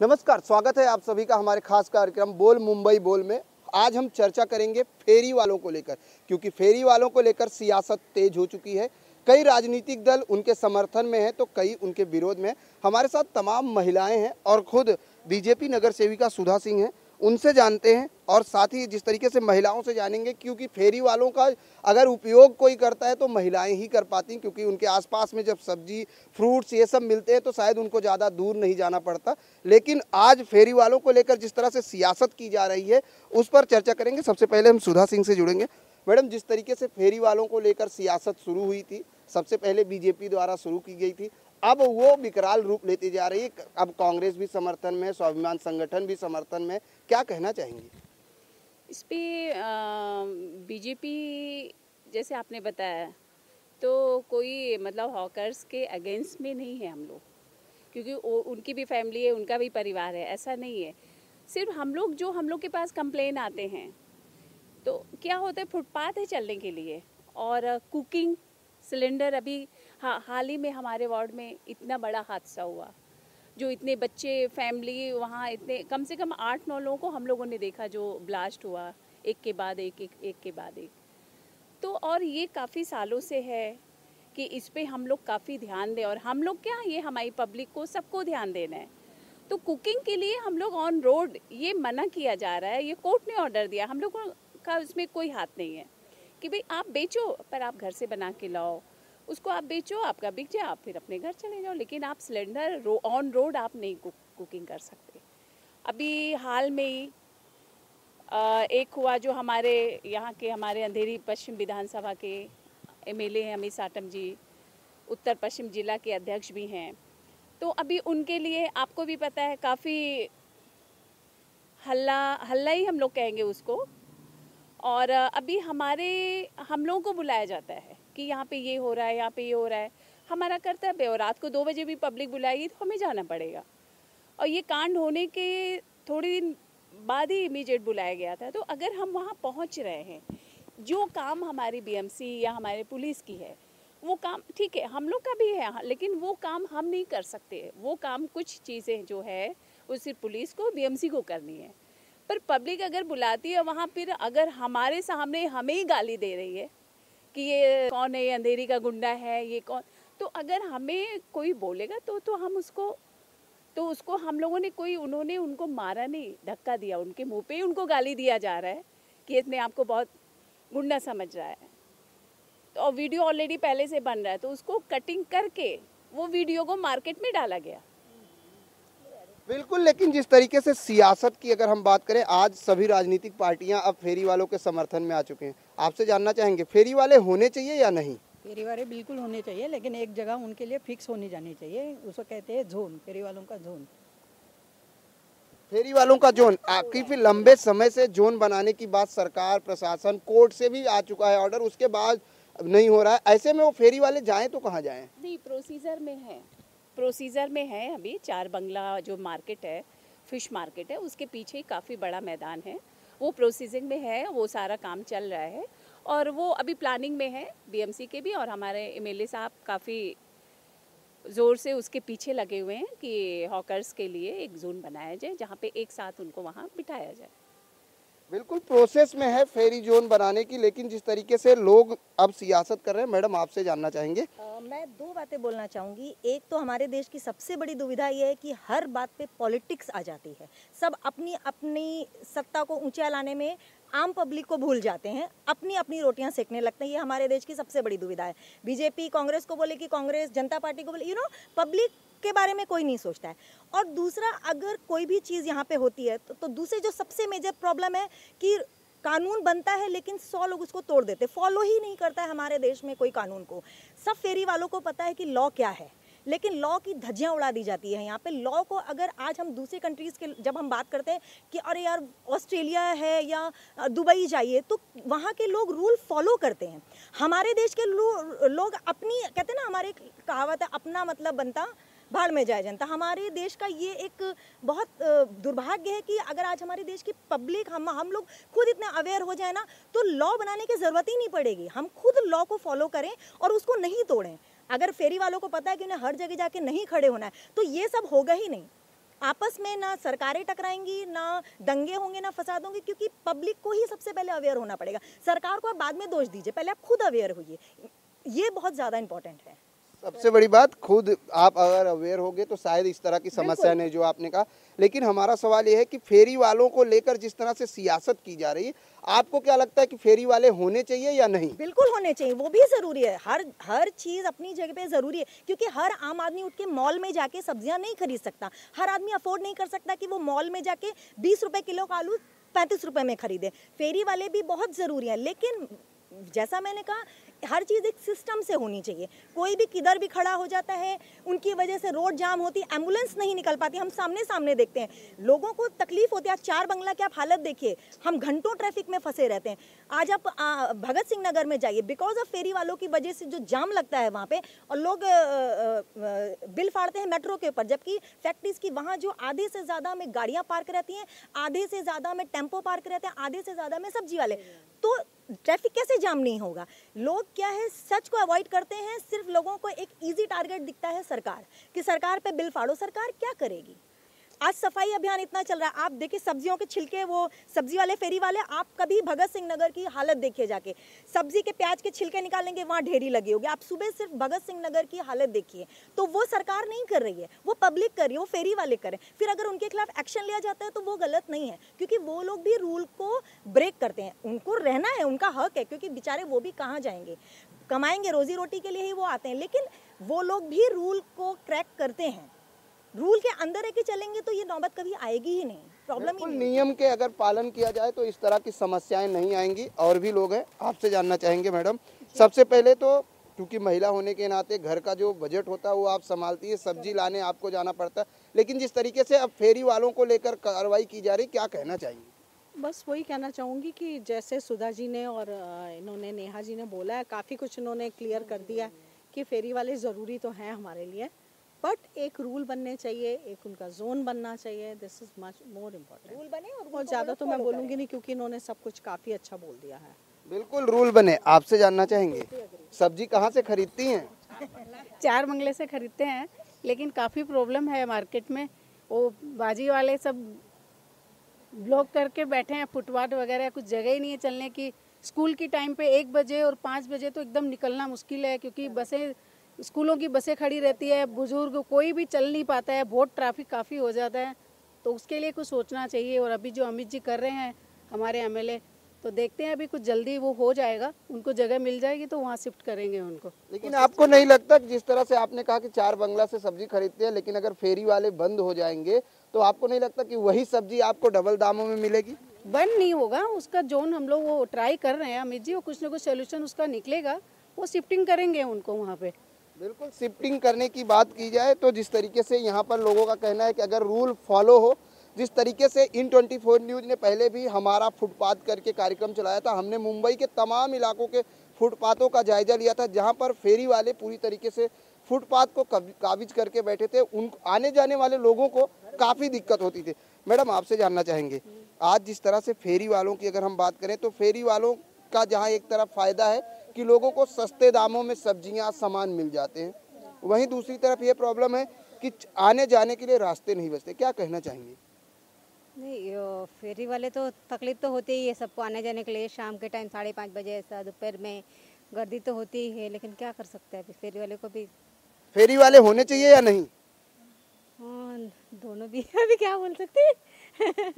नमस्कार, स्वागत है आप सभी का हमारे खास कार्यक्रम बोल मुंबई बोल में। आज हम चर्चा करेंगे फेरी वालों को लेकर, क्योंकि फेरी वालों को लेकर सियासत तेज हो चुकी है। कई राजनीतिक दल उनके समर्थन में हैं तो कई उनके विरोध में। हमारे साथ तमाम महिलाएं हैं और खुद बीजेपी नगर सेविका सुधा सिंह हैं, उनसे जानते हैं और साथ ही जिस तरीके से महिलाओं से जानेंगे, क्योंकि फेरी वालों का अगर उपयोग कोई करता है तो महिलाएं ही कर पाती हैं, क्योंकि उनके आसपास में जब सब्जी फ्रूट्स ये सब मिलते हैं तो शायद उनको ज़्यादा दूर नहीं जाना पड़ता। लेकिन आज फेरी वालों को लेकर जिस तरह से सियासत की जा रही है उस पर चर्चा करेंगे। सबसे पहले हम सुधा सिंह से जुड़ेंगे। मैडम, जिस तरीके से फेरी वालों को लेकर सियासत शुरू हुई थी, सबसे पहले बीजेपी द्वारा शुरू की गई थी, अब वो विकराल रूप लेती जा रही है। अब कांग्रेस भी समर्थन में, स्वाभिमान संगठन भी समर्थन में, क्या कहना चाहेंगी इस पे? बीजेपी जैसे आपने बताया तो कोई मतलब हॉकर्स के अगेंस्ट में नहीं है हम लोग, क्योंकि उनकी भी फैमिली है, उनका भी परिवार है, ऐसा नहीं है। सिर्फ हम लोग के पास कंप्लेन आते हैं तो क्या होता है, फुटपाथ है चलने के लिए और कुकिंग सिलेंडर। अभी हाल ही में हमारे वार्ड में इतना बड़ा हादसा हुआ, जो इतने बच्चे फैमिली वहाँ, इतने कम से कम 8-9 लोगों को हम लोगों ने देखा जो ब्लास्ट हुआ, एक के बाद एक। तो और ये काफ़ी सालों से है कि इस पे हम लोग काफ़ी ध्यान दें, और हम लोग क्या, ये हमारी पब्लिक को सबको ध्यान देना है। तो कुकिंग के लिए हम लोग ऑन रोड ये मना किया जा रहा है, ये कोर्ट ने ऑर्डर दिया, हम लोगों का उसमें कोई हाथ नहीं है कि भाई आप बेचो, पर आप घर से बना के लाओ, उसको आप बेचो, आपका बिक जाए, आप फिर अपने घर चले जाओ, लेकिन आप सिलेंडर ऑन रोड आप नहीं कुकिंग कर सकते। अभी हाल में ही एक हुआ जो हमारे यहाँ के, हमारे अंधेरी पश्चिम विधानसभा के एमएलए हैं अमित साटम जी, उत्तर पश्चिम जिला के अध्यक्ष भी हैं। तो अभी उनके लिए आपको भी पता है काफ़ी हल्ला ही हम लोग कहेंगे उसको। और अभी हम लोगों को बुलाया जाता है कि यहाँ पे ये हो रहा है, यहाँ पे ये हो रहा है, हमारा कर्तव्य है। और रात को 2 बजे भी पब्लिक बुलाएगी तो हमें जाना पड़ेगा। और ये कांड होने के थोड़ी दिन बाद ही इमीडिएट बुलाया गया था। तो अगर हम वहाँ पहुँच रहे हैं, जो काम हमारी बीएमसी या हमारे पुलिस की है वो काम ठीक है, हम लोग का भी है, लेकिन वो काम हम नहीं कर सकते। वो काम कुछ चीज़ें जो है वो सिर्फ पुलिस को, बीएमसी को करनी है। पर पब्लिक अगर बुलाती है वहाँ, फिर अगर हमारे सामने हमें ही गाली दे रही है कि ये कौन है, ये अंधेरी का गुंडा है, ये कौन, तो अगर हमें कोई बोलेगा तो हम उसको हम लोगों ने उन्होंने उनको मारा नहीं, धक्का दिया, उनके मुंह पे ही उनको गाली दिया जा रहा है कि इसने आपको बहुत गुंडा समझ रहा है। तो और वीडियो ऑलरेडी पहले से बन रहा है, तो उसको कटिंग करके वो वीडियो को मार्केट में डाला गया। बिल्कुल, लेकिन जिस तरीके से सियासत की अगर हम बात करें, आज सभी राजनीतिक पार्टियां अब फेरी वालों के समर्थन में आ चुके हैं। आपसे जानना चाहेंगे, फेरी वाले होने चाहिए या नहीं? फेरी वाले बिल्कुल होने चाहिए, लेकिन एक जगह उनके लिए फिक्स होनी जानी चाहिए, उसको कहते हैं जोन, फेरी वालों का जोन। फेरी वालों का जोन काफी लंबे समय से जोन बनाने की बात सरकार, प्रशासन, कोर्ट से भी आ चुका है ऑर्डर, उसके बाद नहीं हो रहा है। ऐसे में वो फेरी वाले जाएं तो कहाँ जाएं? नहीं, प्रोसीजर में है अभी। 4 बंगला जो मार्केट है, फिश मार्केट है, उसके पीछे काफ़ी बड़ा मैदान है, वो प्रोसीजिंग में है, वो सारा काम चल रहा है और वो अभी प्लानिंग में है, बीएमसी के भी। और हमारे एमएलए साहब काफ़ी ज़ोर से उसके पीछे लगे हुए हैं कि हॉकर्स के लिए एक जोन बनाया जाए जहाँ पे एक साथ उनको वहाँ बिठाया जाए। बिल्कुल प्रोसेस में है फेरी जोन बनाने की, लेकिन जिस तरीके से लोग अब सियासत कर रहे हैं, मैडम आपसे जानना चाहेंगे। मैं 2 बातें बोलना चाहूँगी। एक तो हमारे देश की सबसे बड़ी दुविधा ये है कि हर बात पे पॉलिटिक्स आ जाती है। सब अपनी अपनी सत्ता को ऊंचा लाने में आम पब्लिक को भूल जाते हैं, अपनी अपनी रोटियां सेकने लगते हैं। ये हमारे देश की सबसे बड़ी दुविधा है। बीजेपी कांग्रेस को बोले कि कांग्रेस, जनता पार्टी को बोले, पब्लिक के बारे में कोई नहीं सोचता है। और दूसरा, अगर कोई भी चीज़ यहाँ पे होती है तो दूसरी जो सबसे मेजर प्रॉब्लम है कि कानून बनता है लेकिन 100 लोग उसको तोड़ देते, फॉलो ही नहीं करता है हमारे देश में कोई कानून को। सब फेरी वालों को पता है कि लॉ क्या है, लेकिन लॉ की धज्जियां उड़ा दी जाती है यहाँ पे। लॉ को अगर आज हम दूसरी कंट्रीज़ के जब हम बात करते हैं कि अरे यार ऑस्ट्रेलिया है या दुबई जाइए, तो वहाँ के लोग रूल फॉलो करते हैं। हमारे देश के लोग अपनी, कहते हैं ना, हमारे कहावत है, अपना मतलब बनता भाड़ में जाए जनता। हमारे देश का ये एक बहुत दुर्भाग्य है कि अगर आज हमारे देश की पब्लिक, हम लोग खुद इतने अवेयर हो जाए ना, तो लॉ बनाने की ज़रूरत ही नहीं पड़ेगी। हम खुद लॉ को फॉलो करें और उसको नहीं तोड़ें। अगर फेरी वालों को पता है कि उन्हें हर जगह जाके नहीं खड़े होना है, तो ये सब होगा ही नहीं। आपस में ना सरकारें टकराएंगी, ना दंगे होंगे, ना फसाद होंगे, क्योंकि पब्लिक को ही सबसे पहले अवेयर होना पड़ेगा। सरकार को आप बाद में दोष दीजिए, पहले आप खुद अवेयर होइए, ये बहुत ज़्यादा इंपॉर्टेंट है। सबसे बड़ी बात, खुद आप अगर अवेयर होगे तो शायद इस तरह की समस्या नहीं जो आपने कहा। लेकिन हमारा सवाल यह है कि फेरी वालों को लेकर जिस तरह से सियासत की जा रही है, आपको क्या लगता है कि फेरी वाले होने चाहिए या नहीं? बिल्कुल होने चाहिए, वो भी ज़रूरी है। हर चीज़ अपनी जगह पे ज़रूरी है, क्योंकि हर आम आदमी उठ के मॉल में जाके सब्जियां नहीं खरीद सकता। हर आदमी अफोर्ड नहीं कर सकता कि वो मॉल में जाके 20 रुपए किलो का आलू 35 रुपए में खरीदे। फेरी वाले भी बहुत ज़रूरी है, लेकिन जैसा मैंने कहा, हर चीज़ एक सिस्टम से होनी चाहिए। कोई भी किधर भी खड़ा हो जाता है, उनकी वजह से रोड जाम होती, एम्बुलेंस नहीं निकल पाती। हम सामने सामने देखते हैं, लोगों को तकलीफ होती है। आज 4 बंगला की आप हालत देखिए, हम घंटों ट्रैफिक में फंसे रहते हैं। आज आप भगत सिंह नगर में जाइए, बिकॉज ऑफ फेरी वालों की वजह से जो जाम लगता है वहाँ पे, और लोग बिल फाड़ते हैं मेट्रो के ऊपर, जबकि फैक्ट्रीज की वहाँ जो आधे से ज़्यादा में गाड़ियाँ पार्क रहती हैं, आधे से ज़्यादा में टेम्पो पार्क रहते हैं, आधे से ज़्यादा में सब्जी वाले। तो ट्रैफिक कैसे जाम नहीं होगा? लोग क्या है, सच को अवॉइड करते हैं। सिर्फ लोगों को एक इजी टारगेट दिखता है सरकार, कि सरकार पे बिल फाड़ो। सरकार क्या करेगी? आज सफाई अभियान इतना चल रहा है, आप देखिए सब्जियों के छिलके, वो सब्जी वाले फेरी वाले, आप कभी भगत सिंह नगर की हालत देखिए जाके, सब्जी के प्याज के छिलके निकालेंगे, वहाँ ढेरी लगी होगी। आप सुबह सिर्फ भगत सिंह नगर की हालत देखिए। तो वो सरकार नहीं कर रही है, वो पब्लिक कर रही है, वो फेरी वाले करें। फिर अगर उनके खिलाफ एक्शन लिया जाता है तो वो गलत नहीं है, क्योंकि वो लोग भी रूल को ब्रेक करते हैं। उनको रहना है, उनका हक है, क्योंकि बेचारे वो भी कहाँ जाएंगे, कमाएंगे, रोजी रोटी के लिए ही वो आते हैं। लेकिन वो लोग भी रूल को क्रैक करते हैं। रूल के अंदर है कि चलेंगे तो ये नौबत कभी आएगी ही नहीं, प्रॉब्लम ही नहीं। नियम के अगर पालन किया जाए तो इस तरह की समस्याएं नहीं आएंगी। और भी लोग हैं, आपसे जानना चाहेंगे मैडम। सबसे पहले तो क्योंकि महिला होने के नाते घर का जो बजट होता है वो आप संभालती है, सब्जी लाने आपको जाना पड़ता है, लेकिन जिस तरीके से अब फेरी वालों को लेकर कार्रवाई की जा रही, क्या कहना चाहिए? बस वही कहना चाहूँगी कि जैसे सुधा जी ने और इन्होंने नेहा जी ने बोला है, काफ़ी कुछ इन्होंने क्लियर कर दिया है कि फेरी वाले ज़रूरी तो हैं हमारे लिए, बट एक रूल बनने चाहिए, एक उनका जोन बनना चाहिए। This is much more important. Rule बने और ज़्यादा तो मैं बोलूँगी नहीं, क्योंकि इन्होंने सब कुछ काफ़ी अच्छा बोल दिया है। बिल्कुल रूल बने। आपसे जानना चाहेंगे, सब्जी कहाँ से खरीदती हैं? 4 बंगले से खरीदते हैं, लेकिन काफ़ी प्रॉब्लम है मार्केट में। वो बाजी वाले सब ब्लॉक करके बैठे हैं, फुटपाथ वगैरह, कुछ जगह ही नहीं है चलने की। स्कूल की टाइम पे 1 बजे और 5 बजे तो एकदम निकलना मुश्किल है, क्योंकि बसें, स्कूलों की बसें खड़ी रहती है, बुजुर्ग कोई भी चल नहीं पाता है, बहुत ट्रैफिक काफ़ी हो जाता है। तो उसके लिए कुछ सोचना चाहिए। और अभी जो अमित जी कर रहे हैं हमारे एमएलए, तो देखते हैं अभी कुछ जल्दी वो हो जाएगा, उनको जगह मिल जाएगी तो वहाँ शिफ्ट करेंगे उनको। लेकिन आपको नहीं लगता कि जिस तरह से आपने कहा कि 4 बंगला से सब्जी खरीदते हैं, लेकिन अगर फेरी वाले बंद हो जाएंगे तो आपको नहीं लगता कि वही सब्जी आपको डबल दामों में मिलेगी? बंद नहीं होगा, उसका जोन हम लोग वो ट्राई कर रहे हैं अमित जी, वो कुछ ना कुछ सोल्यूशन उसका निकलेगा, वो शिफ्टिंग करेंगे उनको वहाँ पे। बिल्कुल, शिफ्टिंग करने की बात की जाए तो जिस तरीके से यहाँ पर लोगों का कहना है कि अगर रूल फॉलो हो, जिस तरीके से इन 24 न्यूज़ ने पहले भी हमारा फुटपाथ करके कार्यक्रम चलाया था, हमने मुंबई के तमाम इलाकों के फुटपाथों का जायजा लिया था, जहाँ पर फेरी वाले पूरी तरीके से फुटपाथ को काबिज करके बैठे थे। उन आने जाने वाले लोगों को काफ़ी दिक्कत होती थी। मैडम, आपसे जानना चाहेंगे, आज जिस तरह से फेरी वालों की अगर हम बात करें तो फेरी वालों का जहाँ एक तरफ फ़ायदा है कि लोगों को सस्ते दामों में सब्जियां, सामान मिल जाते हैं, वहीं दूसरी तरफ ये प्रॉब्लम है कि आने जाने के लिए रास्ते नहीं बचते। क्या कहना चाहेंगे? नहीं, फेरी वाले तो तकलीफ तो होती ही है सबको आने जाने के लिए। शाम के टाइम 5:30 बजे ऐसा दोपहर में गर्दी तो होती ही है, लेकिन क्या कर सकते हैं, अभी फेरी वाले को भी। फेरी वाले होने चाहिए या नहीं? हाँ, दोनों भी अभी क्या बोल सकते हैं।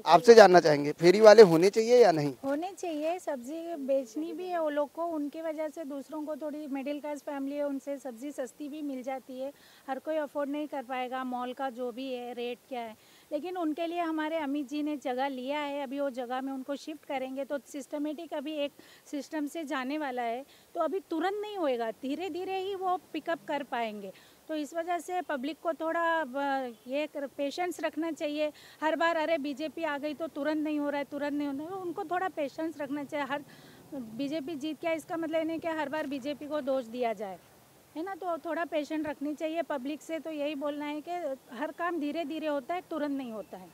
आपसे जानना चाहेंगे, फेरी वाले होने चाहिए या नहीं? होने चाहिए। सब्जी बेचनी भी है वो लोग को, उनकी वजह से दूसरों को, थोड़ी मिडिल क्लास फैमिली है, उनसे सब्जी सस्ती भी मिल जाती है। हर कोई अफोर्ड नहीं कर पाएगा, मॉल का जो भी है रेट क्या है, लेकिन उनके लिए हमारे अमित जी ने जगह लिया है। अभी वो जगह में उनको शिफ्ट करेंगे तो सिस्टमेटिक अभी एक सिस्टम से जाने वाला है, तो अभी तुरंत नहीं होएगा, धीरे धीरे ही वो पिकअप कर पाएंगे। तो इस वजह से पब्लिक को थोड़ा ये पेशेंस रखना चाहिए। हर बार अरे बीजेपी आ गई तो तुरंत नहीं हो रहा है, तुरंत नहीं हो रहा है, उनको थोड़ा पेशेंस रखना चाहिए। हर बीजेपी जीत गया इसका मतलब नहीं कि हर बार बीजेपी को दोष दिया जाए, है ना। तो थोड़ा पेशेंट रखनी चाहिए पब्लिक से। तो यही बोलना है कि हर काम धीरे धीरे होता है, तुरंत नहीं होता है।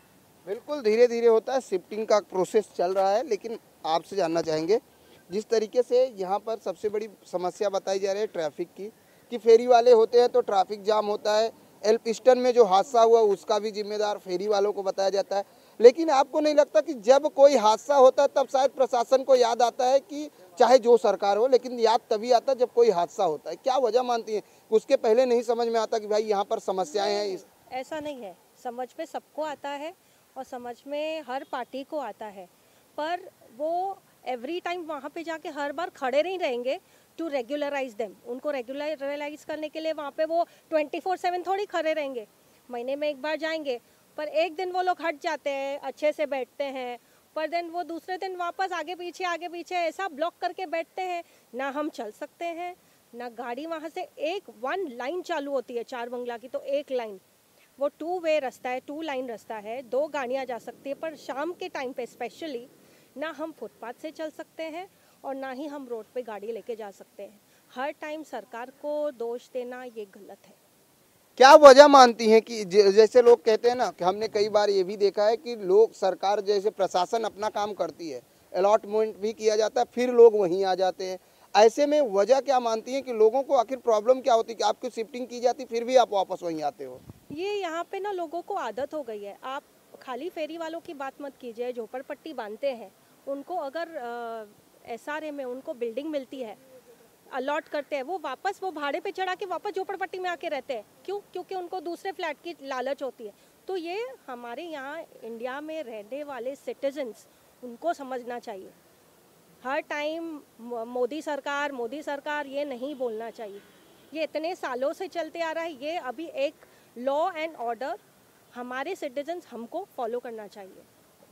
बिल्कुल धीरे धीरे होता है, शिफ्टिंग का प्रोसेस चल रहा है। लेकिन आपसे जानना चाहेंगे, जिस तरीके से यहाँ पर सबसे बड़ी समस्या बताई जा रही है ट्रैफिक की, कि फेरी वाले होते हैं तो ट्रैफिक जाम होता है एल्फिस्टन में जो हादसा हुआ उसका भी जिम्मेदार फेरी वालों को बताया जाता है। लेकिन आपको नहीं लगता कि जब कोई हादसा होता है तब शायद प्रशासन को याद आता है कि चाहे जो सरकार हो, लेकिन याद तभी आता है जब कोई हादसा होता है? क्या वजह मानती है? उसके पहले नहीं समझ में आता कि भाई यहाँ पर समस्याएं हैं? ऐसा नहीं है, समझ में सबको आता है और समझ में हर पार्टी को आता है, पर वो एवरी टाइम वहाँ पे जाके हर बार खड़े नहीं रहेंगे टू रेगुलराइज देम। उनको रेगुलराइज करने के लिए वहाँ पे वो 24/7 थोड़ी खड़े रहेंगे, महीने में एक बार जाएंगे। पर एक दिन वो लोग हट जाते हैं, अच्छे से बैठते हैं, पर देन वो दूसरे दिन वापस आगे पीछे ऐसा ब्लॉक करके बैठते हैं, ना हम चल सकते हैं ना गाड़ी। वहाँ से वन लाइन चालू होती है 4 बंगला की, तो एक लाइन, वो 2 वे रास्ता है, 2 लाइन रास्ता है, 2 गाड़ियाँ जा सकती है। पर शाम के टाइम पे स्पेशली ना हम फुटपाथ से चल सकते हैं और ना ही हम रोड पे गाड़ी लेके जा सकते हैं। हर टाइम सरकार को दोष देना ये गलत है। क्या वजह मानती हैं कि जैसे लोग कहते हैं ना कि हमने कई बार ये भी देखा है कि लोग, सरकार जैसे प्रशासन अपना काम करती है, अलॉटमेंट भी किया जाता है, फिर लोग वहीं आ जाते हैं। ऐसे में वजह क्या मानती हैं कि लोगों को आखिर प्रॉब्लम क्या होती है कि आपकी शिफ्टिंग की जाती फिर भी आप वापस वहीं आते हो? ये यहाँ पे ना लोगों को आदत हो गई है। आप खाली फेरी वालों की बात मत कीजिए, झोपड़पट्टी बांधते हैं उनको अगर SRA में उनको बिल्डिंग मिलती है, अलॉट करते हैं, वो भाड़े पे चढ़ा के वापस झोपड़पट्टी में आके रहते हैं। क्यों? क्योंकि उनको दूसरे फ्लैट की लालच होती है। तो ये हमारे यहाँ इंडिया में रहने वाले सिटीजन्स, उनको समझना चाहिए। हर टाइम मोदी सरकार ये नहीं बोलना चाहिए। ये इतने सालों से चलते आ रहा है, ये अभी एक लॉ एंड ऑर्डर हमारे सिटीजन्स हमको फॉलो करना चाहिए।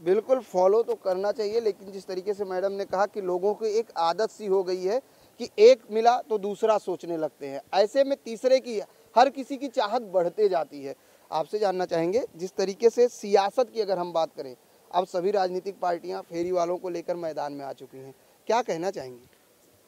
बिल्कुल फॉलो तो करना चाहिए, लेकिन जिस तरीके से मैडम ने कहा कि लोगों की एक आदत सी हो गई है कि एक मिला तो दूसरा सोचने लगते हैं, ऐसे में तीसरे की हर किसी की चाहत बढ़ते जाती है। आपसे जानना चाहेंगे, जिस तरीके से सियासत की अगर हम बात करें, अब सभी राजनीतिक पार्टियां फेरी वालों को लेकर मैदान में आ चुकी हैं, क्या कहना चाहेंगी?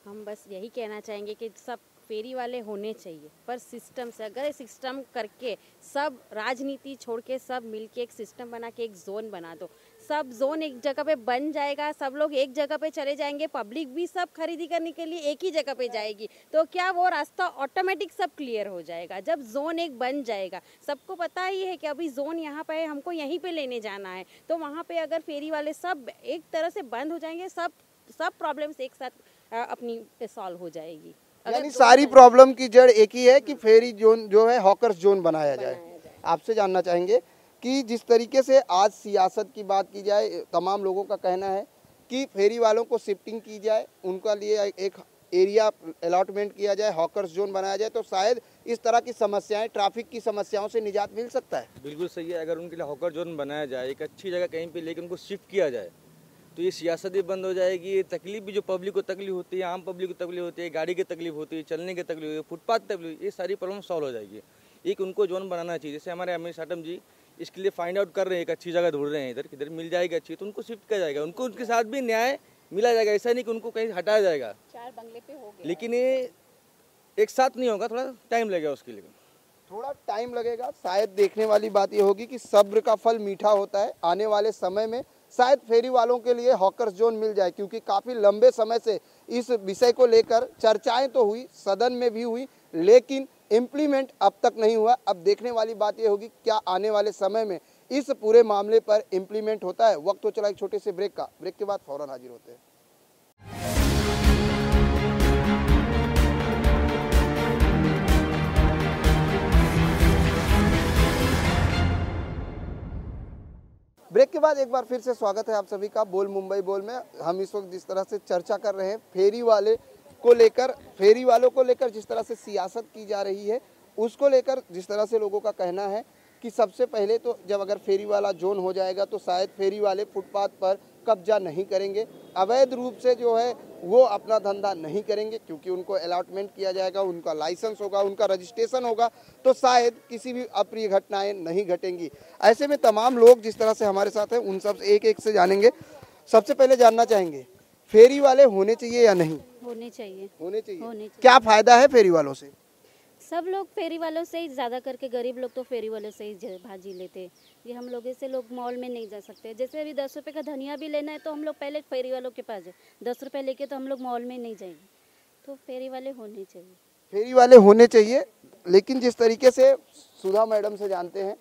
हम बस यही कहना चाहेंगे कि सब फेरी वाले होने चाहिए, पर सिस्टम से, अगर सिस्टम करके सब राजनीति छोड़ के सब मिलके एक सिस्टम बना के एक जोन बना दो, सब जोन एक जगह पे बन जाएगा, सब लोग एक जगह पे चले जाएंगे, पब्लिक भी सब खरीदी करने के लिए एक ही जगह पे जाएगी, तो क्या वो रास्ता ऑटोमेटिक सब क्लियर हो जाएगा। जब जोन एक बन जाएगा, सबको पता ही है कि अभी जोन यहाँ पे है, हमको यहीं पे लेने जाना है, तो वहाँ पे अगर फेरी वाले सब एक तरह से बंद हो जाएंगे, सब प्रॉब्लम्स एक साथ अपनी सॉल्व हो जाएगी। यानी सारी प्रॉब्लम की जड़ एक ही है कि फेरी जोन जो है हॉकर्स जोन बनाया जाए। आपसे जानना चाहेंगे कि जिस तरीके से आज सियासत की बात की जाए, तमाम लोगों का कहना है कि फेरी वालों को शिफ्टिंग की जाए, उनका लिए एक एरिया अलॉटमेंट किया जाए, हॉकर्स जोन बनाया जाए, तो शायद इस तरह की समस्याएं, ट्रैफिक की समस्याओं से निजात मिल सकता है। बिल्कुल सही है, अगर उनके लिए हॉकर जोन बनाया जाए, एक अच्छी जगह कहीं पे लेकर उनको शिफ्ट किया जाए, तो ये सियासत भी बंद हो जाएगी। ये तकलीफ भी जो पब्लिक को तकलीफ होती है, आम पब्लिक को तकलीफ होती है, गाड़ी की तकलीफ होती है, चलने की तकलीफ होती है, फुटपाथ की तकलीफ, ये सारी प्रॉब्लम सॉल्व हो जाएगी। एक उनको जोन बनाना चाहिए, जैसे हमारे अमीर साटम जी इसके लिए फाइंड आउट कर रहे हैं, एक अच्छी जगह ढूंढ रहे हैं, इधर किधर मिल जाएगी अच्छी, तो उनको शिफ्ट किया जाएगा, उनको उनके साथ भी न्याय मिला जाएगा। ऐसा नहीं कि उनको कहीं हटाया जाएगा, 4 बंगले पे हो गया, लेकिन ये एक साथ नहीं होगा, थोड़ा टाइम लगेगा उसके लिए, थोड़ा टाइम लगेगा। शायद देखने वाली बात यह होगी कि सब्र का फल मीठा होता है। आने वाले समय में शायद फेरी वालों के लिए हॉकर्स जोन मिल जाए, क्योंकि काफ़ी लंबे समय से इस विषय को लेकर चर्चाएं तो हुई, सदन में भी हुई, लेकिन इम्प्लीमेंट अब तक नहीं हुआ। अब देखने वाली बात यह होगी क्या आने वाले समय में इस पूरे मामले पर इम्प्लीमेंट होता है। वक्त हो चला एक छोटे से ब्रेक का, ब्रेक के बाद फौरन हाजिर होते हैं। ब्रेक के बाद एक बार फिर से स्वागत है आप सभी का बोल मुंबई बोल में। हम इस वक्त जिस तरह से चर्चा कर रहे हैं फेरी वालों को लेकर जिस तरह से सियासत की जा रही है, उसको लेकर जिस तरह से लोगों का कहना है कि सबसे पहले तो जब अगर फेरी वाला जोन हो जाएगा तो शायद फेरी वाले फुटपाथ पर कब्जा नहीं करेंगे, अवैध रूप से जो है वो अपना धंधा नहीं करेंगे, क्योंकि उनको अलॉटमेंट किया जाएगा, उनका लाइसेंस होगा, उनका रजिस्ट्रेशन होगा, तो शायद किसी भी अप्रिय घटनाएं नहीं घटेंगी। ऐसे में तमाम लोग जिस तरह से हमारे साथ हैं उन सब एक एक से जानेंगे। सबसे पहले जानना चाहेंगे फेरी वाले होने चाहिए या नहीं? होने चाहिए। होने चाहिए। क्या फायदा है फेरी वालों से? सब लोग फेरी वालों से ही ज़्यादा करके, गरीब लोग तो फेरी वालों से ही भाजी लेते हैं। ये हम लोग ऐसे लोग मॉल में नहीं जा सकते। जैसे अभी 10 रुपये का धनिया भी लेना है तो हम लोग पहले फेरी वालों के पास जाए, 10 रुपये लेके तो हम लोग मॉल में नहीं जाएंगे। तो फेरी वाले होने चाहिए। फेरी वाले होने चाहिए। लेकिन जिस तरीके से सुधा मैडम से जानते हैं,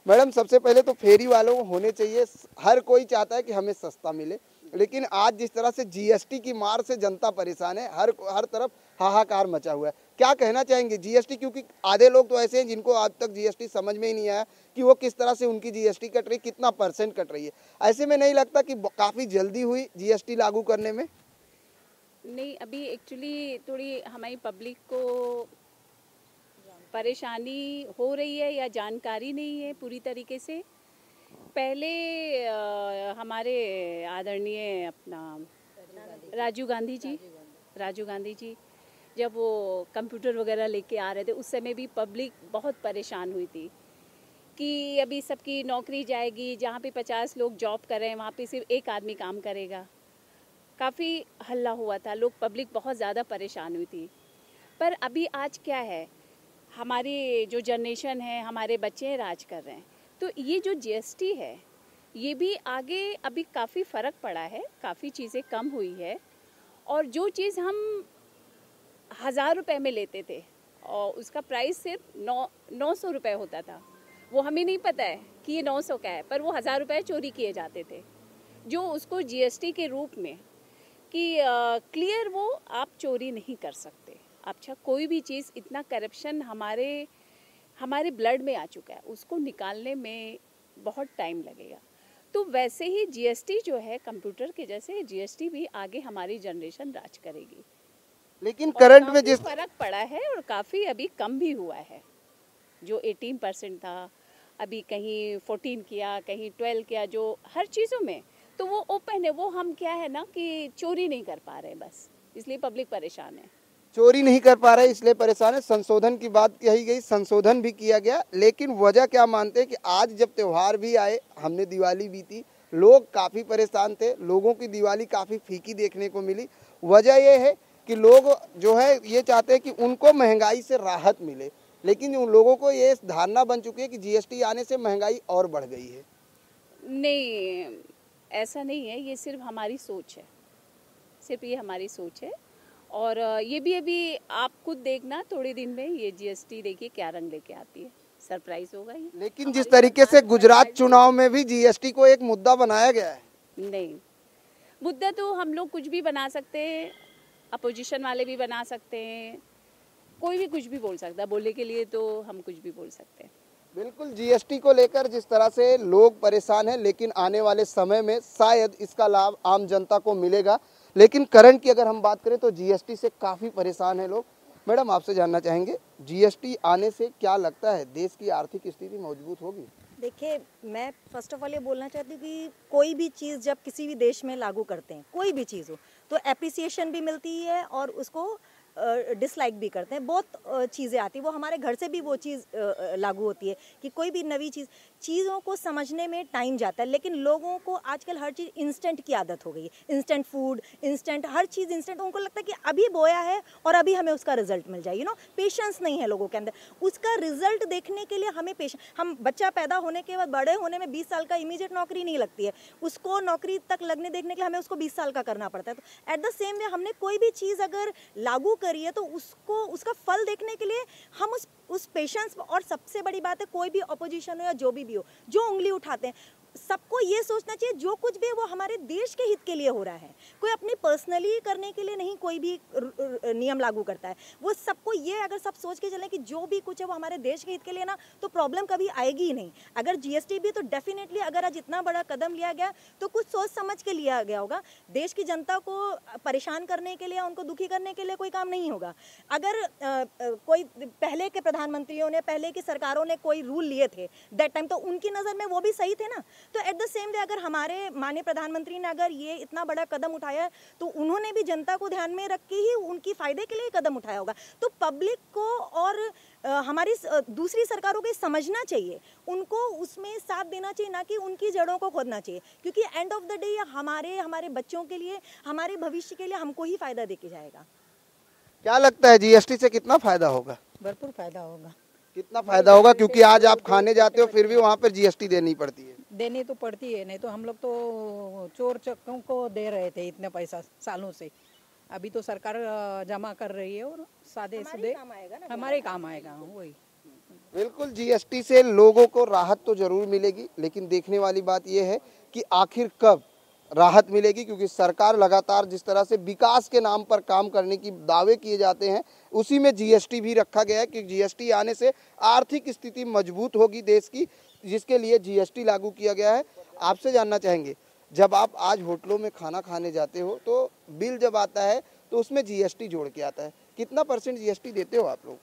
मैडम सबसे पहले तो फेरी वालों को होने चाहिए, हर कोई चाहता है कि हमें सस्ता मिले, लेकिन आज जिस तरह से जीएसटी की मार से जनता परेशान है, हर तरफ हाहाकार मचा हुआ है, क्या कहना चाहेंगे जीएसटी? क्योंकि आधे लोग तो ऐसे हैं जिनको आज तक जीएसटी समझ में ही नहीं आया कि वो किस तरह से उनकी जीएसटी कट रही, कितना % कट रही है। ऐसे में नहीं लगता कि काफ़ी जल्दी हुई जीएसटी लागू करने में? नहीं, अभी एक्चुअली थोड़ी हमारी पब्लिक को परेशानी हो रही है या जानकारी नहीं है पूरी तरीके से। पहले हमारे आदरणीय अपना राजीव गांधी जी जब वो कंप्यूटर वगैरह लेके आ रहे थे, उस समय भी पब्लिक बहुत परेशान हुई थी कि अभी सबकी नौकरी जाएगी, जहाँ पे 50 लोग जॉब कर रहे हैं वहाँ पे सिर्फ एक आदमी काम करेगा। काफ़ी हल्ला हुआ था, लोग पब्लिक बहुत ज़्यादा परेशान हुई थी। पर अभी आज क्या है, हमारी जो जनरेशन है, हमारे बच्चे राज कर रहे हैं, तो ये जो जीएसटी है ये भी आगे अभी काफ़ी फ़र्क पड़ा है, काफ़ी चीज़ें कम हुई है। और जो चीज़ हम 1000 रुपये में लेते थे और उसका प्राइस सिर्फ 900 रुपये होता था, वो हमें नहीं पता है कि ये 900 का है, पर वो 1000 रुपये चोरी किए जाते थे, जो उसको जीएसटी के रूप में कि क्लियर वो आप चोरी नहीं कर सकते। अच्छा, कोई भी चीज़, इतना करप्शन हमारे ब्लड में आ चुका है, उसको निकालने में बहुत टाइम लगेगा। तो वैसे ही जीएसटी जो है, कंप्यूटर के जैसे जीएसटी भी आगे हमारी जनरेशन राज करेगी। लेकिन करंट में जिस फर्क पड़ा है और काफ़ी अभी कम भी हुआ है, जो 18% था अभी कहीं 14 किया, कहीं 12 किया, जो हर चीज़ों में तो वो ओपन है। वो हम क्या है ना कि चोरी नहीं कर पा रहे, बस इसलिए पब्लिक परेशान है। चोरी नहीं कर पा रहे इसलिए परेशान है। संशोधन की बात कही गई, संशोधन भी किया गया, लेकिन वजह क्या मानते हैं कि आज जब त्यौहार भी आए, हमने दिवाली बीती, लोग काफ़ी परेशान थे, लोगों की दिवाली काफ़ी फीकी देखने को मिली। वजह यह है कि लोग जो है ये चाहते हैं कि उनको महंगाई से राहत मिले, लेकिन उन लोगों को ये धारणा बन चुकी है कि जीएसटी आने से महंगाई और बढ़ गई है। नहीं, ऐसा नहीं है, ये सिर्फ हमारी सोच है, सिर्फ ये हमारी सोच है। और ये भी अभी आप खुद देखना, थोड़े दिन में ये जीएसटी देखिए क्या रंग लेके आती है, सरप्राइज होगा ये। लेकिन जिस तरीके से गुजरात चुनाव में भी जीएसटी को एक मुद्दा बनाया गया है। नहीं, मुद्दा तो हम लोग कुछ भी बना सकते हैं, अपोजिशन वाले भी बना सकते हैं, कोई भी कुछ भी बोल सकता है, बोलने के लिए तो हम कुछ भी बोल सकते हैं। बिल्कुल, जीएसटी को लेकर जिस तरह से लोग परेशान हैं, लेकिन आने वाले समय में शायद इसका लाभ आम जनता को मिलेगा। लेकिन करंट की अगर हम बात करें तो जीएसटी से काफ़ी परेशान है लोग। मैडम, आपसे जानना चाहेंगे, जीएसटी आने से क्या लगता है देश की आर्थिक स्थिति मजबूत होगी? देखिए, मैं फर्स्ट ऑफ ऑल ये बोलना चाहती हूँ कि कोई भी चीज़ जब किसी भी देश में लागू करते हैं, कोई भी चीज़ हो, तो एप्रिसिएशन भी मिलती है और उसको डिसलाइक भी करते हैं। बहुत चीज़ें आती हैं, वो हमारे घर से भी वो चीज़ लागू होती है कि कोई भी नई चीज़ों को समझने में टाइम जाता है। लेकिन लोगों को आजकल हर चीज़ इंस्टेंट की आदत हो गई है, इंस्टेंट फूड, इंस्टेंट हर चीज़ इंस्टेंट। उनको लगता है कि अभी बोया है और अभी हमें उसका रिजल्ट मिल जाए। पेशेंस नहीं है लोगों के अंदर, उसका रिजल्ट देखने के लिए हमें हम बच्चा पैदा होने के बाद बड़े होने में 20 साल का इमीडिएट नौकरी नहीं लगती है, उसको नौकरी तक लगने देखने के लिए हमें उसको 20 साल का करना पड़ता है। तो एट द सेम वे हमने कोई भी चीज़ अगर लागू करी है तो उसका फल देखने के लिए हम उस पेशेंस। और सबसे बड़ी बात है, कोई भी ऑपोजिशन हो या जो भी हो, जो उंगली उठाते हैं, सबको ये सोचना चाहिए जो कुछ भी है वो हमारे देश के हित के लिए हो रहा है। कोई अपनी पर्सनली करने के लिए नहीं कोई भी नियम लागू करता है। वो सबको ये अगर सब सोच के चले कि जो भी कुछ है वो हमारे देश के हित के लिए ना, तो प्रॉब्लम कभी आएगी ही नहीं। अगर जीएसटी भी तो डेफिनेटली, अगर आज इतना बड़ा कदम लिया गया तो कुछ सोच समझ के लिया गया होगा। देश की जनता को परेशान करने के लिए, उनको दुखी करने के लिए कोई काम नहीं होगा। अगर कोई पहले के प्रधानमंत्रियों ने, पहले की सरकारों ने कोई रूल लिए थे दैट टाइम, तो उनकी नज़र में वो भी सही थे ना। तो एट द सेम वे अगर हमारे माननीय प्रधानमंत्री ने अगर ये इतना बड़ा कदम उठाया है तो उन्होंने भी जनता को ध्यान में रख के ही उनकी फ़ायदे के लिए कदम उठाया होगा। तो पब्लिक को और हमारी दूसरी सरकारों को समझना चाहिए, उनको उसमें साथ देना चाहिए, ना कि उनकी जड़ों को खोदना चाहिए। क्योंकि एंड ऑफ द डे हमारे बच्चों के लिए, हमारे भविष्य के लिए हमको ही फ़ायदा दे के जाएगा। क्या लगता है जीएसटी से कितना फ़ायदा होगा? भरपूर फायदा होगा। कितना फ़ायदा होगा? क्योंकि आज आप खाने जाते हो फिर भी वहाँ पर जीएसटी देनी पड़ती है। देनी तो पड़ती है, नहीं तो हम लोग तो चोर चक्कों को दे रहे थे इतने पैसा सालों से। अभी तो सरकार जमा कर रही है और सादे सुदे हमारे काम आएगा वही। बिल्कुल, जीएसटी से लोगों को राहत तो जरूर मिलेगी, लेकिन देखने वाली बात यह है कि आखिर कब राहत मिलेगी, क्योंकि सरकार लगातार जिस तरह से विकास के नाम पर काम करने की दावे किए जाते हैं, उसी में जीएसटी भी रखा गया है कि जीएसटी आने से आर्थिक स्थिति मजबूत होगी देश की, जिसके लिए जीएसटी लागू किया गया है। आपसे जानना चाहेंगे, जब आप आज होटलों में खाना खाने जाते हो तो बिल जब आता है तो उसमें जीएसटी जोड़ के आता है, कितना % जीएसटी देते हो आप लोग?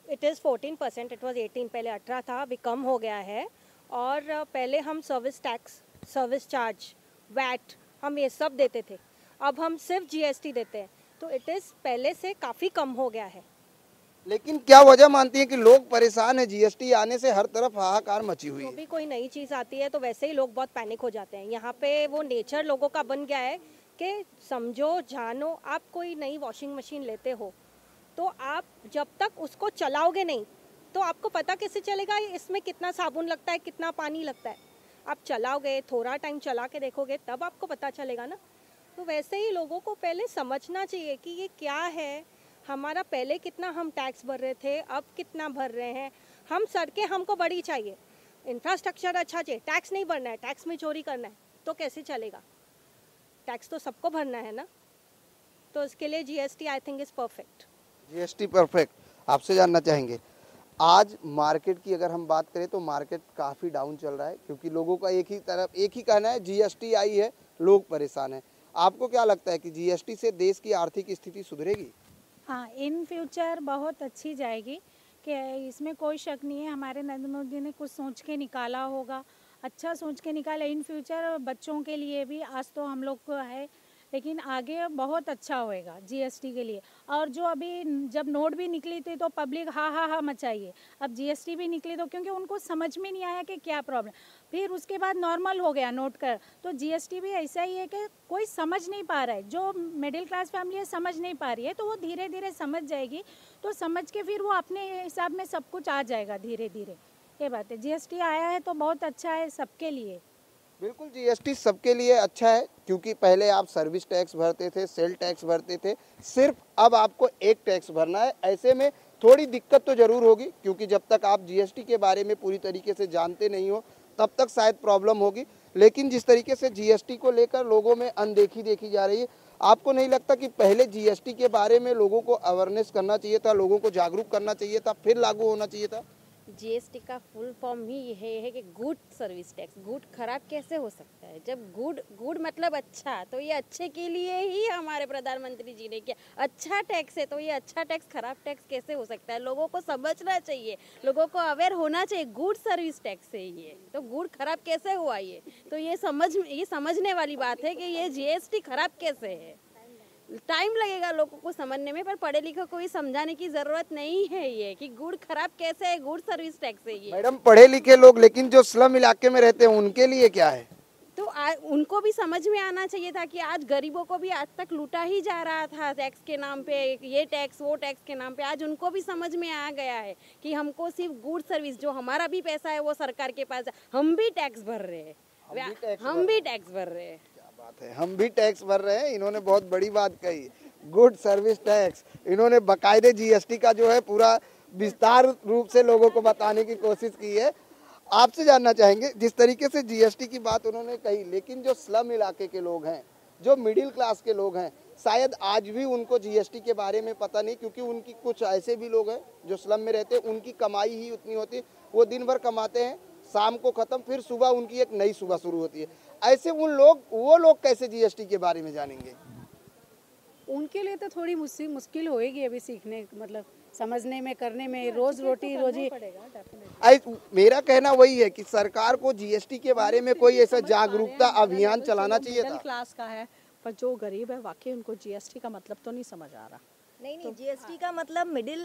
इट इज़ 14%, इट वाज 18, पहले 18 था, अभी कम हो गया है। और पहले हम service tax, service charge, VAT, हम ये सब देते थे, अब हम सिर्फ जीएसटी देते हैं, तो इट इज़ पहले से काफ़ी कम हो गया है। लेकिन क्या वजह मानती है कि लोग परेशान है? जीएसटी आने से हर तरफ हाहाकार मची हुई जो है। भी कोई नई चीज़ आती है तो वैसे ही लोग बहुत पैनिक हो जाते हैं। यहाँ पे वो नेचर लोगों का बन गया है कि समझो जानो, आप कोई नई वॉशिंग मशीन लेते हो तो आप जब तक उसको चलाओगे नहीं तो आपको पता कैसे चलेगा इसमें कितना साबुन लगता है, कितना पानी लगता है? आप चलाओगे, थोड़ा टाइम चला के देखोगे, तब आपको पता चलेगा ना। तो वैसे ही लोगों को पहले समझना चाहिए कि ये क्या है, हमारा पहले कितना हम टैक्स भर रहे थे, अब कितना भर रहे हैं। हम सड़कें हमको बड़ी चाहिए, इंफ्रास्ट्रक्चर अच्छा चाहिए, टैक्स नहीं भरना है, टैक्स में चोरी करना है तो कैसे चलेगा? टैक्स तो सबको भरना है ना। तो इसके लिए GST I think is perfect. GST perfect. आपसे जानना चाहेंगे, आज मार्केट की अगर हम बात करें तो मार्केट काफ़ी डाउन चल रहा है, क्योंकि लोगों का एक ही कहना है, जीएसटी आई है, लोग परेशान हैं। आपको क्या लगता है कि जीएसटी से देश की आर्थिक स्थिति सुधरेगी? हाँ, इन फ्यूचर बहुत अच्छी जाएगी, कि इसमें कोई शक नहीं है। हमारे नरेंद्र मोदी ने कुछ सोच के निकाला होगा, अच्छा सोच के निकाला। इन फ्यूचर बच्चों के लिए भी, आज तो हम लोग को है, लेकिन आगे बहुत अच्छा होएगा जीएसटी के लिए। और जो अभी जब नोट भी निकली थी तो पब्लिक हा हा हा मचाइए, अब जीएसटी भी निकली तो क्योंकि उनको समझ में नहीं आया कि क्या प्रॉब्लम, फिर उसके बाद नॉर्मल हो गया नोट कर। तो जीएसटी भी ऐसा ही है कि कोई समझ नहीं पा रहा है, जो मिडिल क्लास फैमिली है समझ नहीं पा रही है, तो वो धीरे धीरे समझ जाएगी, तो समझ के फिर वो अपने हिसाब में सब कुछ आ जाएगा धीरे धीरे। ये बात है, जीएसटी आया है तो बहुत अच्छा है सबके लिए। बिल्कुल, जीएसटी सबके लिए अच्छा है, क्योंकि पहले आप सर्विस टैक्स भरते थे, सेल टैक्स भरते थे, सिर्फ अब आपको एक टैक्स भरना है। ऐसे में थोड़ी दिक्कत तो जरूर होगी, क्योंकि जब तक आप जीएसटी के बारे में पूरी तरीके से जानते नहीं हो तब तक शायद प्रॉब्लम होगी। लेकिन जिस तरीके से जीएसटी को लेकर लोगों में अनदेखी देखी जा रही है, आपको नहीं लगता कि पहले जीएसटी के बारे में लोगों को अवेयरनेस करना चाहिए था, लोगों को जागरूक करना चाहिए था, फिर लागू होना चाहिए था? जीएसटी का फुल फॉर्म ही यह है कि गुड सर्विस टैक्स। गुड खराब कैसे हो सकता है? जब गुड मतलब अच्छा, तो ये अच्छे के लिए ही हमारे प्रधानमंत्री जी ने किया। अच्छा टैक्स है तो ये अच्छा टैक्स, खराब टैक्स कैसे हो सकता है? लोगों को समझना चाहिए, लोगों को अवेयर होना चाहिए। गुड सर्विस टैक्स है ये, तो गुड खराब कैसे हुआ? ये तो ये समझने वाली बात है कि ये जीएसटी खराब कैसे है। टाइम लगेगा लोगों को समझने में, पर पढ़े लिखे को ये समझाने की जरूरत नहीं है ये कि गुड खराब कैसे है, गुड सर्विस टैक्स है ये। मैडम, पढ़े लिखे लोग, लेकिन जो स्लम इलाके में रहते हैं उनके लिए क्या है? तो उनको भी समझ में आना चाहिए था कि आज गरीबों को भी आज तक लूटा ही जा रहा था टैक्स के नाम पे, ये टैक्स वो टैक्स के नाम पे। आज उनको भी समझ में आ गया है कि हमको सिर्फ गुड सर्विस, जो हमारा भी पैसा है वो सरकार के पास, हम भी टैक्स भर रहे हैं, हम भी टैक्स भर रहे हैं। बात है, हम भी टैक्स भर रहे हैं। इन्होंने बहुत बड़ी बात कही, गुड सर्विस टैक्स। इन्होंने बकायदे जीएसटी का जो है पूरा विस्तार रूप से लोगों को बताने की कोशिश की है। आपसे जानना चाहेंगे, जिस तरीके से जीएसटी की बात उन्होंने कही, लेकिन जो स्लम इलाके के लोग हैं, जो मिडिल क्लास के लोग हैं, शायद आज भी उनको जीएसटी के बारे में पता नहीं, क्योंकि उनकी कुछ ऐसे भी लोग हैं जो स्लम में रहते हैं, उनकी कमाई ही उतनी होती है, वो दिन भर कमाते हैं, शाम को खत्म, फिर सुबह उनकी एक नई सुबह शुरू होती है। ऐसे वो लोग कैसे जीएसटी के बारे में जानेंगे? उनके लिए तो थोड़ी मुश्किल होएगी अभी सीखने, मतलब समझने में, करने में, रोज रोटी रोजी। मेरा कहना वही है कि सरकार को जीएसटी के बारे में कोई ऐसा जागरूकता अभियान चलाना चाहिए था। मिडिल क्लास का है, पर जो गरीब है वाकई उनको जीएसटी का मतलब तो नहीं समझ आ रहा। नहीं जीएसटी का मतलब मिडिल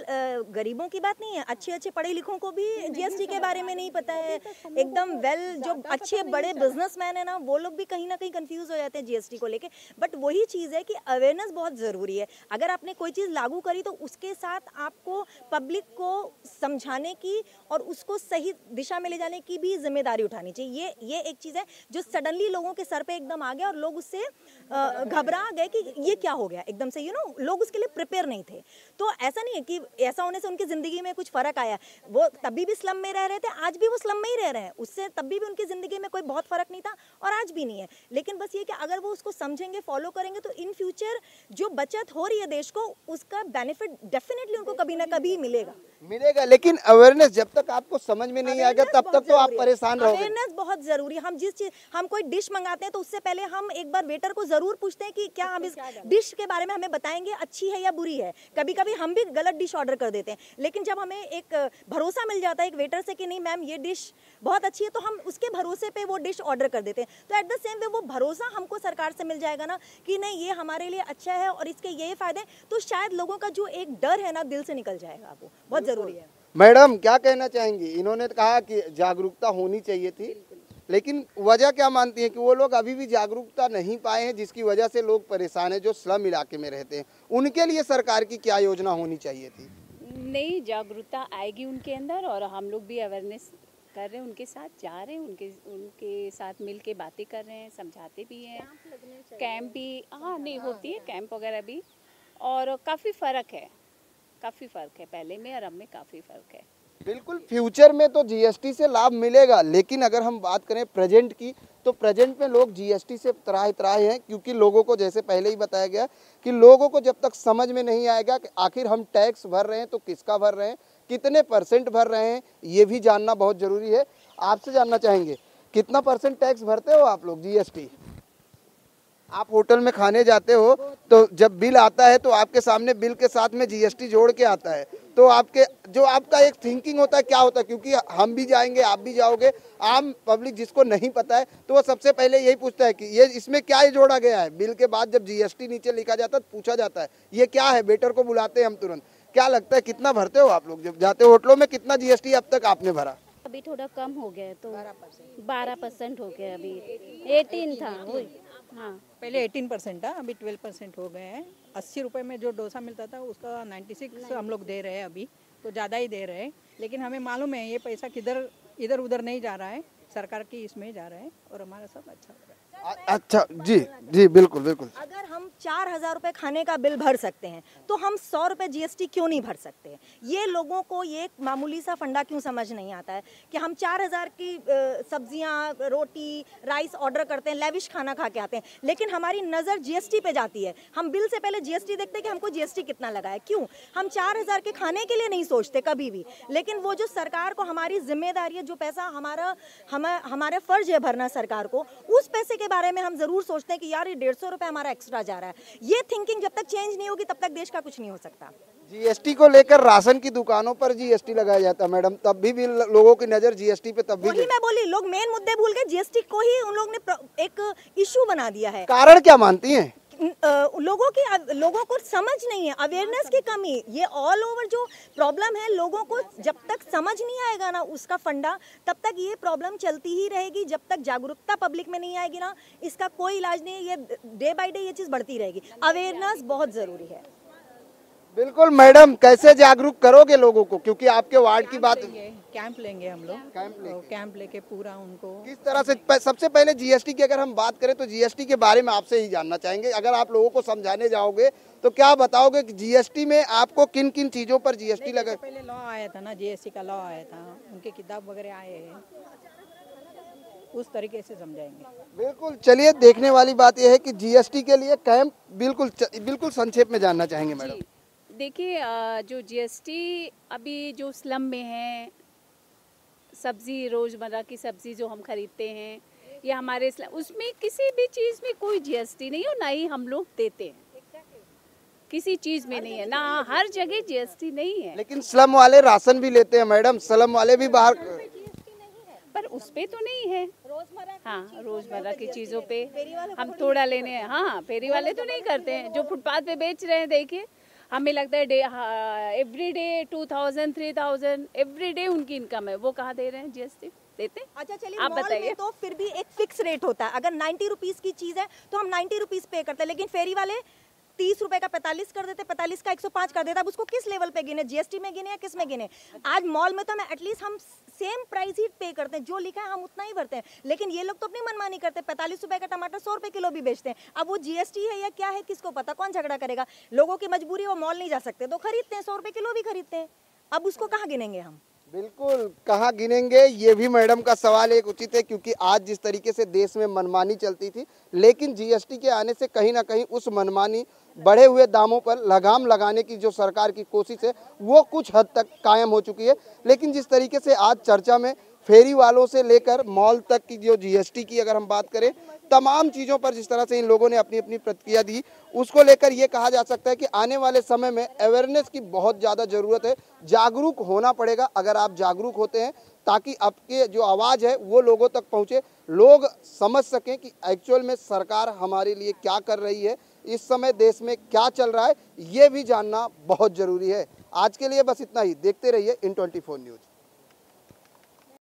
गरीबों की बात नहीं है, अच्छे अच्छे पढ़े लिखों को भी जीएसटी के बारे में नहीं पता है। एकदम वेल जो अच्छे बड़े बिजनेसमैन है ना, वो लोग भी कहीं ना कहीं कंफ्यूज हो जाते हैं जीएसटी को लेके। बट वही चीज़ है कि अवेयरनेस बहुत ज़रूरी है। अगर आपने कोई चीज़ लागू करी तो उसके साथ आपको पब्लिक को समझाने की और उसको सही दिशा में ले जाने की भी जिम्मेदारी उठानी चाहिए। ये एक चीज़ है जो सडनली लोगों के सर पे एकदम आ गया और लोग उससे घबरा गए कि ये क्या हो गया एकदम से, लोग उसके लिए प्रिपेयर नहीं थे। तो ऐसा नहीं है कि ऐसा होने से उनकी जिंदगी में कुछ फर्क आया। वो तभी भी स्लम में रह रहे थे, आज भी वो स्लम में ही रह रहे हैं। उससे तभी भी उनकी जिंदगी में कोई बहुत फर्क नहीं था और आज भी नहीं है। लेकिन बस ये कि अगर वो उसको समझेंगे, फॉलो करेंगे तो इन फ्यूचर जो बचत हो रही है देश को, उसका बेनिफिट डेफिनेटली उनको कभी ना कभी मिलेगा। लेकिन अवेयरनेस जब तक आपको समझ में नहीं आएगा तब तक तो आप परेशान रहोगे। अवेयरनेस बहुत जरूरी है। हम कोई डिश मंगाते हैं तो उससे पहले हम एक बार वेटर को जरूर पूछते हैं कि क्या हम इस डिश के बारे में हमें बताएंगे, अच्छी है या बुरी है। कभी कभी हम भी गलत डिश ऑर्डर कर देते हैं, लेकिन जब हमें एक भरोसा मिल जाता है एक वेटर से कि नहीं मैम ये डिश बहुत अच्छी है, तो हम उसके भरोसे पे वो डिश ऑर्डर कर देते हैं। तो एट द सेम वे वो भरोसा हमको सरकार से मिल जाएगा ना कि नहीं ये हमारे लिए अच्छा है और इसके ये फायदे, तो शायद लोगों का जो एक डर है ना दिल से निकल जाएगा। वो बहुत जरूरी है। मैडम क्या कहना चाहेंगी? इन्होंने कहा कि जागरूकता होनी चाहिए थी, लेकिन वजह क्या मानती हैं कि वो लोग अभी भी जागरूकता नहीं पाए हैं, जिसकी वजह से लोग परेशान हैं जो स्लम इलाके में रहते हैं? उनके लिए सरकार की क्या योजना होनी चाहिए थी? नहीं, जागरूकता आएगी उनके अंदर और हम लोग भी अवेयरनेस कर रहे हैं, उनके साथ जा रहे हैं, उनके साथ मिल के बातें कर रहे हैं, समझाते भी हैं। कैंप भी नहीं होती है, कैंप वगैरह भी। और काफ़ी फ़र्क है पहले में और अब में काफ़ी फ़र्क है। बिल्कुल, फ्यूचर में तो जीएसटी से लाभ मिलेगा, लेकिन अगर हम बात करें प्रेजेंट की तो प्रेजेंट में लोग जीएसटी से त्राही हैं, क्योंकि लोगों को जैसे पहले ही बताया गया कि लोगों को जब तक समझ में नहीं आएगा कि आखिर हम टैक्स भर रहे हैं तो किसका भर रहे हैं, कितने % भर रहे हैं, ये भी जानना बहुत ज़रूरी है। आपसे जानना चाहेंगे कितना % टैक्स भरते हो आप लोग जीएसटी? आप होटल में खाने जाते हो तो जब बिल आता है तो आपके सामने बिल के साथ में जीएसटी जोड़ के आता है, तो आपका एक थिंकिंग होता है, क्या होता है? क्योंकि हम भी जाएंगे, आप भी जाओगे, आम पब्लिक जिसको नहीं पता है तो वो सबसे पहले यही पूछता है कि ये इसमें क्या ही जोड़ा गया है। बिल के बाद जब जीएसटी नीचे लिखा जाता है तो पूछा जाता है ये क्या है, वेटर को बुलाते हैं हम तुरंत। क्या लगता है कितना भरते हो आप लोग जब जाते हो होटलों में? कितना जीएसटी अब तक आपने भरा? अभी थोड़ा कम हो गया है, तो 12% हो गया। अभी 18 था वही। हाँ, पहले 18% था, अभी 12% हो गए हैं। 80 रुपए में जो डोसा मिलता था उसका 96 हम लोग दे रहे हैं अभी, तो ज़्यादा ही दे रहे हैं। लेकिन हमें मालूम है ये पैसा किधर इधर उधर नहीं जा रहा है, सरकार की इसमें जा रहा है और हमारा सब अच्छा हो रहा है। अच्छा जी बिल्कुल बिल्कुल। अगर हम 4,000 रुपए खाने का बिल भर सकते हैं तो हम 100 रुपए जीएसटी क्यों नहीं भर सकते? ये लोगों को ये मामूली सा फंडा क्यों समझ नहीं आता है कि हम 4,000 की सब्जियां, रोटी, राइस ऑर्डर करते हैं, लेविश खाना खा के आते हैं, लेकिन हमारी नज़र जीएसटी पे जाती है। हम बिल से पहले जीएसटी देखते हैं कि हमको जीएसटी कितना लगा है। क्यों? हम 4,000 के खाने के लिए नहीं सोचते कभी भी। लेकिन वो जो सरकार को हमारी जिम्मेदारी है, जो पैसा हमारा फर्ज है भरना सरकार को, उस पैसे के बारे में हम जरूर सोचते हैं कि यार ये 150 रुपए हमारा एक्स्ट्रा जा रहा है। ये थिंकिंग जब तक चेंज नहीं होगी तब तक देश का कुछ नहीं हो सकता। जीएसटी को लेकर राशन की दुकानों पर जीएसटी लगाया जाता है मैडम, तब भी लोगों की नजर जीएसटी पे तब भी। वही मैं बोली, लोग मेन मुद्दे भूल गए, जीएसटी को ही उन लोग ने एक इशू बना दिया है। कारण क्या मानती हैं? लोगों को समझ नहीं है, अवेयरनेस की कमी। ये ऑल ओवर जो प्रॉब्लम है, लोगों को जब तक समझ नहीं आएगा ना उसका फंडा, तब तक ये प्रॉब्लम चलती ही रहेगी। जब तक जागरूकता पब्लिक में नहीं आएगी ना, इसका कोई इलाज नहीं है। ये डे बाय डे ये चीज बढ़ती रहेगी। अवेयरनेस बहुत जरूरी है। बिल्कुल मैडम, कैसे जागरूक करोगे लोगों को? क्योंकि आपके वार्ड की बात, कैंप लेंगे हम लोग, कैंप लेके पूरा उनको किस तरह से। सबसे पहले जीएसटी की अगर हम बात करें तो जीएसटी के बारे में आपसे ही जानना चाहेंगे। अगर आप लोगों को समझाने जाओगे तो क्या बताओगे कि जीएसटी में आपको किन किन चीजों पर जीएसटी लगा? पहले लॉ आया था ना, जीएसटी का लॉ आया था, उनके किताब वगैरह आए हैं, उस तरीके से समझाएंगे। बिल्कुल, चलिए देखने वाली बात यह है कि जीएसटी के लिए कैंप बिल्कुल संक्षेप में जानना चाहेंगे मैडम। देखिए, जो जीएसटी अभी जो स्लम में है, सब्जी, रोज़मर्रा की सब्जी जो हम खरीदते हैं या हमारे उसमें किसी भी चीज़ में कोई जीएसटी नहीं है, और ना ही हम लोग देते हैं। किसी चीज़ में नहीं है, ना हर जगह जीएसटी नहीं है। लेकिन स्लम वाले राशन भी लेते हैं मैडम, स्लम वाले भी बाहर, पर उस पे तो नहीं है। हाँ, रोज़मर्रा की चीज़ों पे हम थोड़ा लेने, हाँ, फेरी वाले तो नहीं करते हैं। जो फुटपाथ पे बेच रहे हैं, देखिए हमें लगता है एवरी डे 2000 3000 एवरी डे उनकी इनकम है, वो कहाँ दे रहे हैं जीएसटी? देते? अच्छा चलिए, आप मॉल बताइए। में तो फिर भी एक फिक्स रेट होता है। अगर 90 रुपीज़ की चीज़ है तो हम 90 रुपीज़ पे करते हैं, लेकिन फेरी वाले 30 रुपए का 45 कर देते, 45 का 105 कर देता। अब उसको किस लेवल पे गिने, जीएसटी में गिने या किस में गिने? आज मॉल में तो हम एटलीस्ट हम सेम प्राइस ही पे करते हैं, जो लिखा है हम उतना ही भरते हैं, लेकिन ये लोग तो अपनी मनमानी करते हैं। 45 रुपए का टमाटर 100 रुपए किलो भी बेचते हैं। अब वो जीएसटी है या क्या है किसको पता, कौन झगड़ा करेगा? लोगों की मजबूरी, वो मॉल नहीं जा सकते तो खरीदते हैं, 100 रुपए किलो भी खरीदते हैं। अब उसको कहाँ गिनेंगे हम? बिल्कुल, कहाँ गिनेंगे, ये भी मैडम का सवाल एक उचित है, क्योंकि आज जिस तरीके से देश में मनमानी चलती थी, लेकिन जीएसटी के आने से कहीं ना कहीं उस मनमानी, बढ़े हुए दामों पर लगाम लगाने की जो सरकार की कोशिश है वो कुछ हद तक कायम हो चुकी है। लेकिन जिस तरीके से आज चर्चा में फेरी वालों से लेकर मॉल तक की जो जीएसटी की अगर हम बात करें, तमाम चीज़ों पर जिस तरह से इन लोगों ने अपनी अपनी प्रतिक्रिया दी, उसको लेकर ये कहा जा सकता है कि आने वाले समय में अवेयरनेस की बहुत ज़्यादा ज़रूरत है। जागरूक होना पड़ेगा। अगर आप जागरूक होते हैं ताकि आपके जो आवाज़ है वो लोगों तक पहुँचे, लोग समझ सकें कि एक्चुअल में सरकार हमारे लिए क्या कर रही है, इस समय देश में क्या चल रहा है, ये भी जानना बहुत ज़रूरी है। आज के लिए बस इतना ही। देखते रहिए इन 24 न्यूज़।